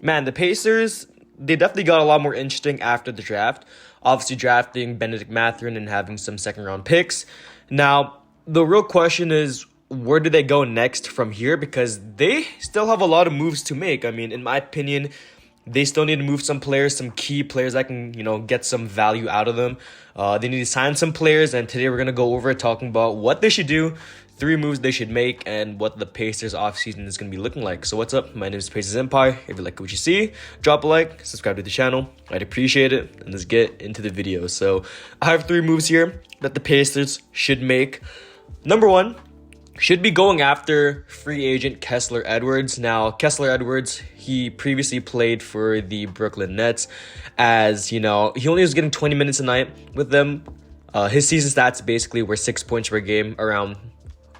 Man, the Pacers, they definitely got a lot more interesting after the draft. Obviously, drafting Benedict Mathurin and having some second round picks. Now, the real question is, where do they go next from here? Because they still have a lot of moves to make. I mean, in my opinion, they still need to move some players, some key players that can, get some value out of them. They need to sign some players, and today we're going to go over it, talking about what they should do, 3 moves they should make, and what the Pacers offseason is going to be looking like. So what's up? My name is Pacers Empire. If you like what you see, drop a like, subscribe to the channel. I'd appreciate it, and let's get into the video. So I have 3 moves here that the Pacers should make. Number 1, should be going after free agent Kessler Edwards. Now, Kessler Edwards, he previously played for the Brooklyn Nets. As he only was getting 20 minutes a night with them. His season stats basically were 6 points per game, around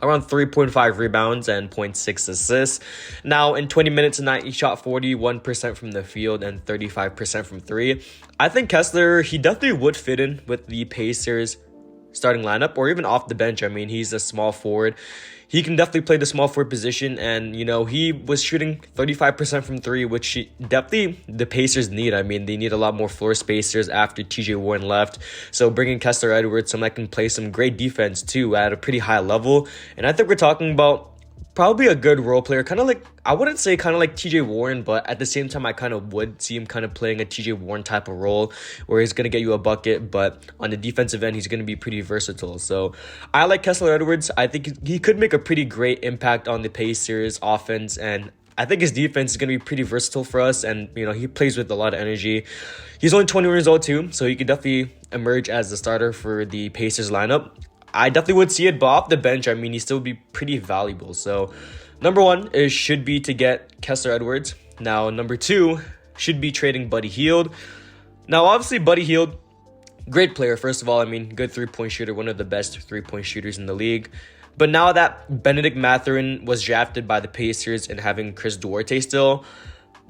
3.5 rebounds and 0.6 assists. Now, in 20 minutes a night, he shot 41% from the field and 35% from 3. I think Kessler, he definitely would fit in with the Pacers starting lineup, or even off the bench. I mean, he's a small forward. He can definitely play the small forward position, and he was shooting 35% from 3, which definitely the Pacers need. I mean, they need a lot more floor spacers after TJ Warren left. So bringing Kessler Edwards, someone that can play some great defense too at a pretty high level, and I think we're talking about probably a good role player, kind of like, I wouldn't say kind of like TJ Warren, but at the same time, I kind of would see him kind of playing a TJ Warren type of role where he's going to get you a bucket, but on the defensive end, he's going to be pretty versatile. So I like Kessler Edwards. I think he could make a pretty great impact on the Pacers offense, and I think his defense is going to be pretty versatile for us, and he plays with a lot of energy. He's only 20 years old too, so he could definitely emerge as the starter for the Pacers lineup. I definitely would see it, but off the bench, I mean, he still would be pretty valuable. So number 1 should be to get Kessler Edwards. Now, number 2 should be trading Buddy Hield. Now, obviously, Buddy Hield, great player, first of all. I mean, good 3-point shooter, one of the best 3-point shooters in the league. But now that Benedict Mathurin was drafted by the Pacers and having Chris Duarte still,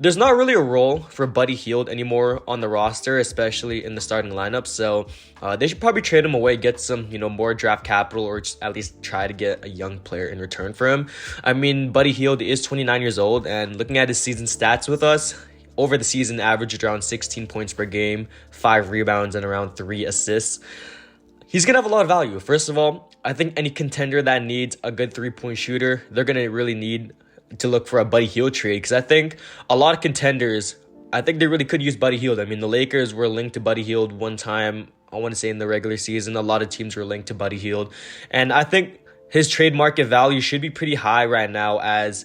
there's not really a role for Buddy Hield anymore on the roster, especially in the starting lineup. So they should probably trade him away, get some, more draft capital, or just at least try to get a young player in return for him. I mean, Buddy Hield is 29 years old, and looking at his season stats with us, over the season averaged around 16 points per game, 5 rebounds, and around 3 assists. He's going to have a lot of value. First of all, I think any contender that needs a good 3-point shooter, they're going to really need to look for a Buddy Hield trade, because I think a lot of contenders, I think they really could use Buddy Hield. I mean, the Lakers were linked to Buddy Hield one time, I want to say in the regular season. A lot of teams were linked to Buddy Hield, and I think his trade market value should be pretty high right now, as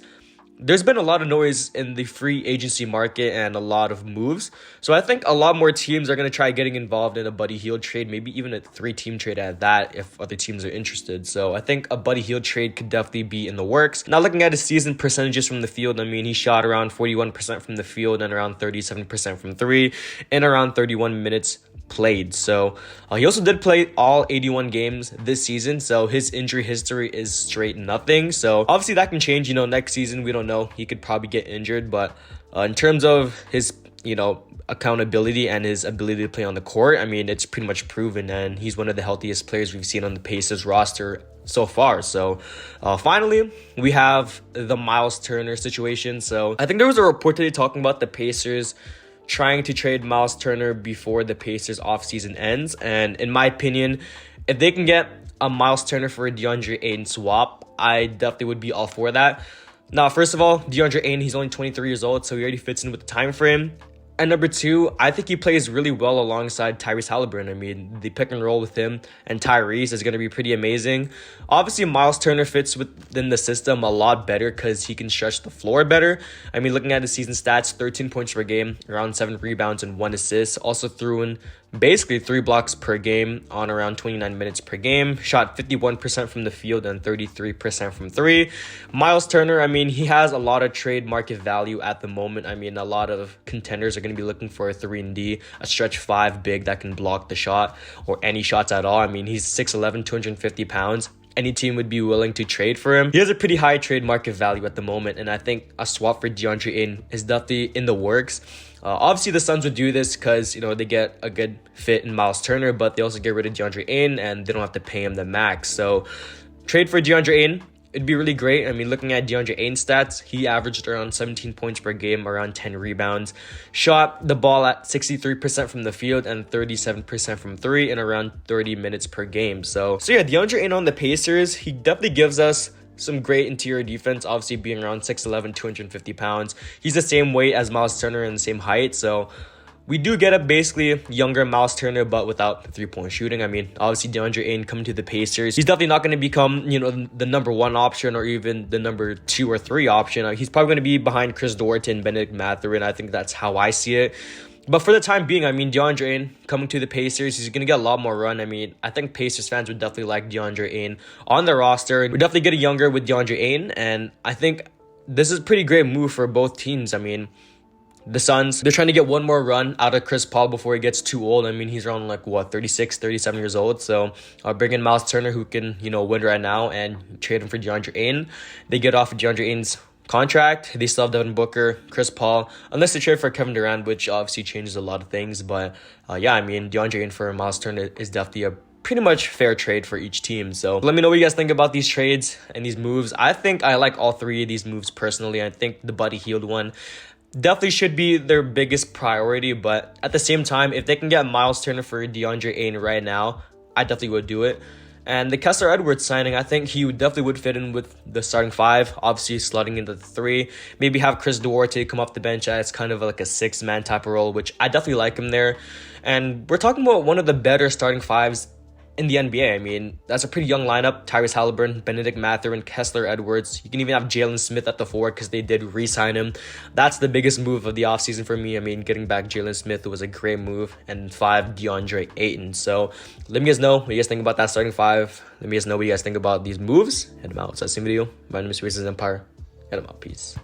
there's been a lot of noise in the free agency market and a lot of moves. So I think a lot more teams are going to try getting involved in a Buddy Hield trade, maybe even a 3-team trade at that if other teams are interested. So I think a Buddy Hield trade could definitely be in the works. Now, looking at his season percentages from the field, I mean, he shot around 41% from the field and around 37% from 3 in around 31 minutes played. So he also did play all 81 games this season, so his injury history is straight nothing. So obviously that can change, next season. We don't know, he could probably get injured, but in terms of his accountability and his ability to play on the court, I mean, it's pretty much proven, and he's one of the healthiest players we've seen on the Pacers roster so far. So finally, we have the Myles Turner situation. So I think there was a report today talking about the Pacers trying to trade Myles Turner before the Pacers offseason ends. And in my opinion, if they can get a Myles Turner for a DeAndre Ayton swap, I definitely would be all for that. Now, first of all, DeAndre Ayton, he's only 23 years old, so he already fits in with the time frame. And number 2, I think he plays really well alongside Tyrese Halliburton. I mean, the pick and roll with him and Tyrese is going to be pretty amazing. Obviously, Myles Turner fits within the system a lot better because he can stretch the floor better. I mean, looking at his season stats, 13 points per game, around 7 rebounds and 1 assist. Also threw in basically 3 blocks per game on around 29 minutes per game. Shot 51% from the field and 33% from 3. Myles Turner, I mean, he has a lot of trade market value at the moment. I mean, a lot of contenders are going to be looking for a 3-and-D, a stretch 5 big that can block the shot or any shots at all. I mean, he's 6'11", 250 pounds. Any team would be willing to trade for him. He has a pretty high trade market value at the moment, and I think a swap for DeAndre Ayton is definitely in the works. Obviously, the Suns would do this because, they get a good fit in Myles Turner, but they also get rid of DeAndre Ayton, and they don't have to pay him the max. So, trade for DeAndre Ayton it'd be really great. I mean, looking at DeAndre Ayton's stats, he averaged around 17 points per game, around 10 rebounds, shot the ball at 63% from the field and 37% from three in around 30 minutes per game. So yeah, DeAndre Ayton on the Pacers, he definitely gives us some great interior defense, obviously being around 6'11", 250 pounds. He's the same weight as Myles Turner and the same height, so we do get a basically younger Myles Turner, but without three-point shooting. I mean, obviously DeAndre Ayton coming to the Pacers, he's definitely not going to become, the number one option or even the number 2 or 3 option. He's probably going to be behind Chris Duarte and Benedict Mathurin. I think that's how I see it. But for the time being, I mean, DeAndre Ayton coming to the Pacers, he's going to get a lot more run. I mean, I think Pacers fans would definitely like DeAndre Ayton on their roster. We're definitely getting younger with DeAndre Ayton, and I think this is a pretty great move for both teams. I mean, the Suns, they're trying to get one more run out of Chris Paul before he gets too old. I mean, he's around 36, 37 years old. So I'll bring in Myles Turner, who can, win right now, and trade him for DeAndre Ayton. They get off of DeAndre Ayton's contract. They still have Devin Booker, Chris Paul, unless they trade for Kevin Durant, which obviously changes a lot of things. But I mean, DeAndre Ayton for Myles Turner is definitely a pretty much fair trade for each team. So let me know what you guys think about these trades and these moves. I think I like all 3 of these moves personally. I think the Buddy Hield one definitely should be their biggest priority, but at the same time, if they can get Myles Turner for DeAndre Ayton right now, I definitely would do it. And the Kessler Edwards signing, I think he definitely would fit in with the starting 5, obviously slotting into the 3. Maybe have Chris Duarte come off the bench as kind of like a 6-man type of role, which I definitely like him there. And we're talking about one of the better starting 5s in the NBA. I mean, that's a pretty young lineup. Tyrese Halliburton, Benedict Mathurin, Kessler Edwards. You can even have Jalen Smith at the 4 because they did re-sign him. That's the biggest move of the offseason for me. I mean, getting back Jalen Smith was a great move. And 5, DeAndre Ayton. So let me guys know what you guys think about that starting 5. Let me guys know what you guys think about these moves. Head them out. So that's the video. My name is Races Empire. Head them out. Peace.